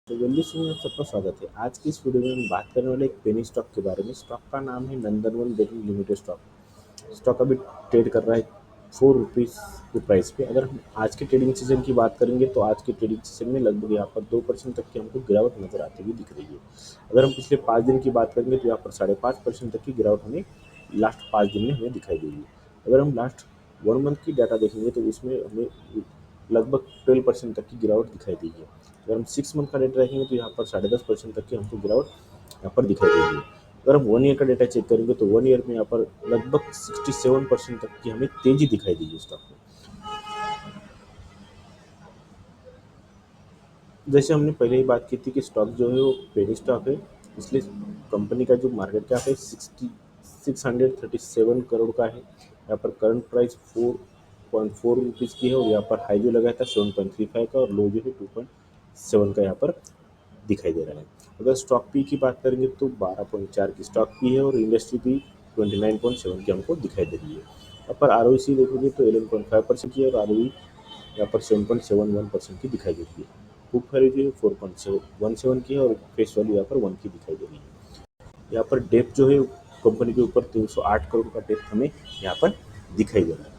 तो जल्दी से आप सबका स्वागत है। आज की इस वीडियो में हम बात करने वाले एक पेनी स्टॉक के बारे में। स्टॉक का नाम है Nandanvan dairy limited stock. Stock अभी ट्रेड कर रहा है 4 रुपीज़ के प्राइस पे। अगर हम आज के ट्रेडिंग सेशन की बात करेंगे तो आज के ट्रेडिंग सेशन में लगभग यहाँ पर 2% तक की हमको गिरावट नजर आती हुई दिख रही है। अगर हम पिछले 5 दिन की बात करेंगे तो यहाँ पर 5.5% तक की गिरावट हमें लास्ट 5 दिन में हमें दिखाई देगी। अगर हम लास्ट 1 मंथ की डाटा देखेंगे तो उसमें हमें लगभग 12% तक की गिरावट दिखाई देगी। अगर हम 6 मंथ का डेटा देखेंगे तो यहाँ पर 10.5% तक की हमको गिरावट यहाँ पर दिखाई देगी। अगर हम 1 ईयर का डेटा चेक करेंगे तो 1 ईयर में यहाँ पर लगभग 67% तक की हमें तेजी दिखाई देगी स्टॉक में। जैसे हमने पहले ही बात की थी कि स्टॉक जो है वो पेनी स्टॉक है, इसलिए कंपनी का जो मार्केट कैप है 637 करोड़ का है। यहाँ पर करंट प्राइस 4.4 रुपीज़ की है और यहाँ पर हाई जो लगाया था 7.35 का और लो जो है 2.7 का यहाँ पर दिखाई दे रहा है। अगर स्टॉक पी की बात करेंगे तो 12.4 की स्टॉक पी है और इंडस्ट्री पी 29.7 की हमको दिखाई दे रही है। यहाँ पर आर देखोगे तो 11.5% की है और आर यहाँ पर 7.71% की दिखाई देती है। बुक वैल्यू जो है 4.17 की है और फेस वैल्यू यहाँ पर 1 की दिखाई दे रही है। यहाँ पर डेप्थ जो है कंपनी के ऊपर 308 करोड़ का डेप्थ हमें यहाँ पर दिखाई दे रहा है।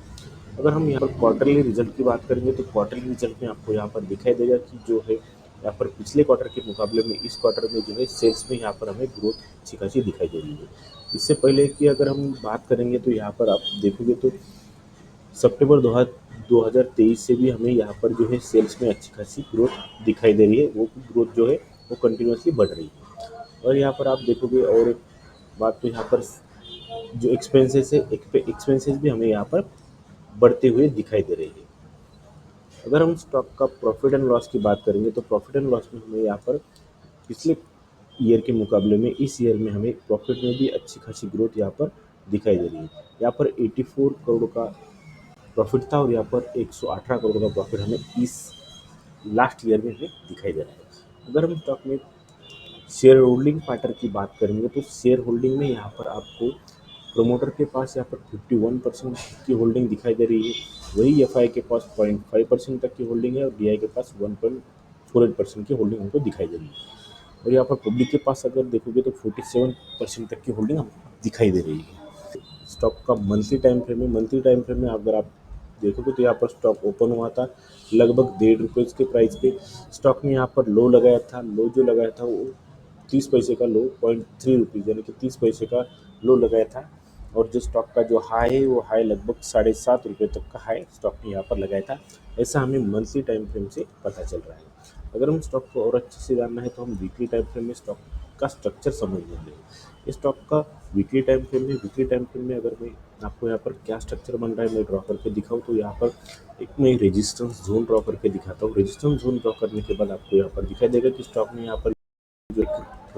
अगर हम यहाँ पर क्वार्टरली रिजल्ट की बात करेंगे तो क्वार्टरली रिजल्ट में आपको यहाँ पर दिखाई देगा कि जो है यहाँ पर पिछले क्वार्टर के मुकाबले में इस क्वार्टर में जो है सेल्स में यहाँ पर हमें ग्रोथ अच्छी खासी दिखाई दे रही है। इससे पहले की अगर हम बात करेंगे तो यहाँ पर आप देखोगे तो सितंबर 2023 से भी हमें यहाँ पर जो है सेल्स में अच्छी खासी ग्रोथ दिखाई दे रही है। वो ग्रोथ जो है वो कंटिन्यूसली बढ़ रही है। और यहाँ पर आप देखोगे और एक बात तो यहाँ पर जो एक्सपेंसेस है एक्सपेंसेस भी हमें यहाँ पर बढ़ते हुए दिखाई दे रही है। अगर हम स्टॉक का प्रॉफिट एंड लॉस की बात करेंगे तो प्रॉफिट एंड लॉस में हमें यहाँ पर पिछले ईयर के मुकाबले में इस ईयर में हमें प्रॉफिट में भी अच्छी खासी ग्रोथ यहाँ पर दिखाई दे रही है। यहाँ पर 84 करोड़ का प्रॉफिट था और यहाँ पर 118 करोड़ का प्रॉफिट हमें इस लास्ट ईयर में हमें दिखाई दे रहा है। अगर हम स्टॉक में शेयर होल्डिंग पैटर्न की बात करेंगे तो शेयर होल्डिंग में यहाँ पर आपको प्रोमोटर के पास यहाँ पर 51% की होल्डिंग दिखाई दे रही है। वही एफआई के पास 0.5% तक की होल्डिंग है और डीआई के पास 1.48% की होल्डिंग हमको दिखाई दे रही है। और यहाँ पर पब्लिक के पास अगर देखोगे तो 47% तक की होल्डिंग हमको दिखाई दे रही है। स्टॉक का मंथली टाइम फ्रेम में अगर आप देखोगे तो यहाँ पर स्टॉक ओपन हुआ था लगभग 1.5 रुपये के प्राइस पे। स्टॉक ने यहाँ पर लो लगाया था, लो जो लगाया था वो 30 पैसे का लो 0.3 रुपीज़ यानी कि 30 पैसे का लो लगाया था। और जो स्टॉक का जो हाई है वो हाई लगभग 7.5 रुपये तक का हाई स्टॉक ने यहाँ पर लगाया था। ऐसा हमें मंथली टाइम फ्रेम से पता चल रहा है। अगर हम स्टॉक को और अच्छे से जानना है तो हम वीकली टाइम फ्रेम में स्टॉक का स्ट्रक्चर समझ लेंगे। स्टॉक का वीकली टाइम फ्रेम में अगर मैं आपको यहाँ पर क्या स्ट्रक्चर बन रहा है मैं ड्रॉ करके दिखाऊँ तो यहाँ पर एक मैं रेजिस्टेंस जोन ड्रॉ करके दिखाता हूँ। रेजिस्टेंस जोन ड्रॉ करने के बाद आपको यहाँ पर दिखाई देगा कि स्टॉक ने यहाँ पर जो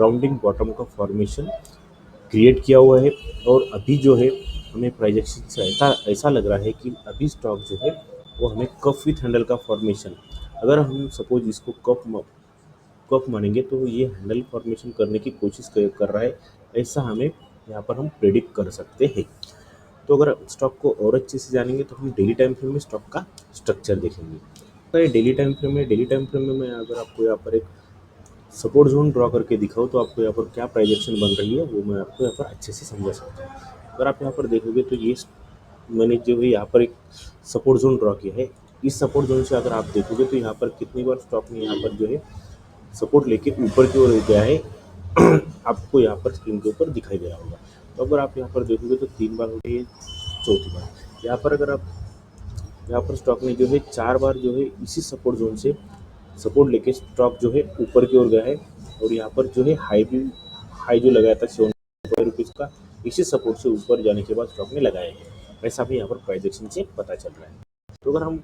राउंडिंग बॉटम का फॉर्मेशन क्रिएट किया हुआ है। और अभी जो है हमें प्राइजेक्शन से ऐसा ऐसा लग रहा है कि अभी स्टॉक जो है वो हमें कप विथ हैंडल का फॉर्मेशन, अगर हम सपोज इसको कप मानेंगे तो ये हैंडल फॉर्मेशन करने की कोशिश कर रहा है। ऐसा हमें यहाँ पर हम प्रेडिक्ट कर सकते हैं। तो अगर स्टॉक को और अच्छे से जानेंगे तो हम डेली टाइम फ्रेम में स्टॉक का स्ट्रक्चर देखेंगे। तो ये डेली टाइम फ्रेम में मैं अगर आपको यहाँ पर एक सपोर्ट जोन ड्रॉ करके दिखाऊँ तो आपको यहाँ पर क्या प्राइजेक्शन बन रही है वो मैं आपको यहाँ पर अच्छे से समझा सकता हूँ। अगर आप यहाँ पर देखोगे तो ये मैंने जो है यहाँ पर एक सपोर्ट जोन ड्रॉ किया है। इस सपोर्ट जोन से अगर आप देखोगे तो यहाँ पर कितनी बार स्टॉक ने यहाँ पर जो है सपोर्ट लेके ऊपर की ओर गया है आपको यहाँ पर स्क्रीन के ऊपर दिखाई दे रहा होगा। तो अगर आप यहाँ पर देखोगे तो 3 बार हो गई है, चौथी बार यहाँ पर अगर आप यहाँ पर स्टॉक ने जो है 4 बार जो है इसी सपोर्ट जोन से सपोर्ट लेके स्टॉक जो है ऊपर की ओर गया है। और यहाँ पर जो है हाई जो लगाया था 7 रुपीज़ का इसी सपोर्ट से ऊपर जाने के बाद स्टॉक ने लगाया है। ऐसा भी यहाँ पर प्राइजेक्शन से पता चल रहा है। तो अगर हम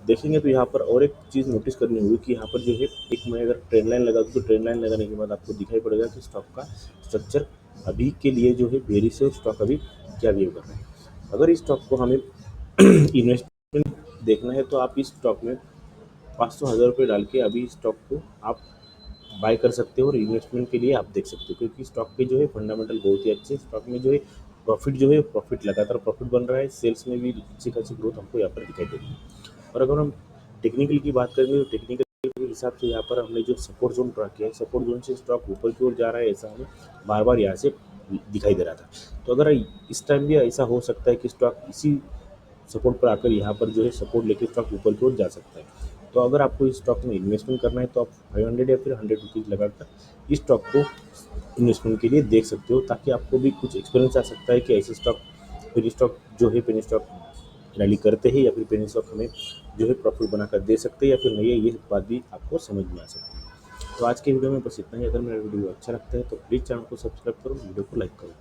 देखेंगे तो यहाँ पर और एक चीज़ नोटिस करनी होगी कि यहाँ पर जो है एक मैं अगर ट्रेंड लाइन लगा दूँ तो ट्रेंड लाइन लगाने के बाद आपको दिखाई पड़ेगा कि स्टॉक का स्ट्रक्चर अभी के लिए जो है बेरिश है और स्टॉक अभी क्या बिहेव कर रहा है। अगर इस स्टॉक को हमें इन्वेस्टमेंट देखना है तो आप इस स्टॉक में 500,000 रुपये डाल के अभी इस स्टॉक को आप बाय कर सकते हो और इन्वेस्टमेंट के लिए आप देख सकते हो क्योंकि स्टॉक के जो है फंडामेंटल बहुत ही अच्छे। स्टॉक में जो है प्रॉफिट लगातार प्रॉफिट बन रहा है। सेल्स में भी अच्छी खासी ग्रोथ हमको यहाँ पर दिखाई दे रही है। और अगर हम टेक्निकल की बात करेंगे तो टेक्निकल के हिसाब से यहाँ पर हमने जो सपोर्ट जोन ड्रा किया है, सपोर्ट जोन से स्टॉक ऊपर की ओर जा रहा है, ऐसा हमें बार बार यहाँ से दिखाई दे रहा था। तो अगर इस टाइम भी ऐसा हो सकता है कि स्टॉक इसी सपोर्ट पर आकर यहाँ पर जो है सपोर्ट लेके स्टॉक ऊपर की ओर जा सकता है। तो अगर आपको इस स्टॉक में इन्वेस्टमेंट करना है तो आप 500 या फिर 100 रुपीज़ लगाकर इस स्टॉक को इन्वेस्टमेंट के लिए देख सकते हो, ताकि आपको भी कुछ एक्सपीरियंस आ सकता है कि ऐसे स्टॉक, पेनी स्टॉक जो है, पेनी स्टॉक रैली करते हैं या फिर पेनी स्टॉक हमें जो है प्रॉफिट बनाकर दे सकते हैं या फिर नहीं है, ये बात भी आपको समझ में आ सकती है। तो आज के वीडियो में बस इतना ही। अगर मेरा वीडियो अच्छा लगता है तो प्लीज़ चैनल को सब्सक्राइब करो, वीडियो को लाइक करो।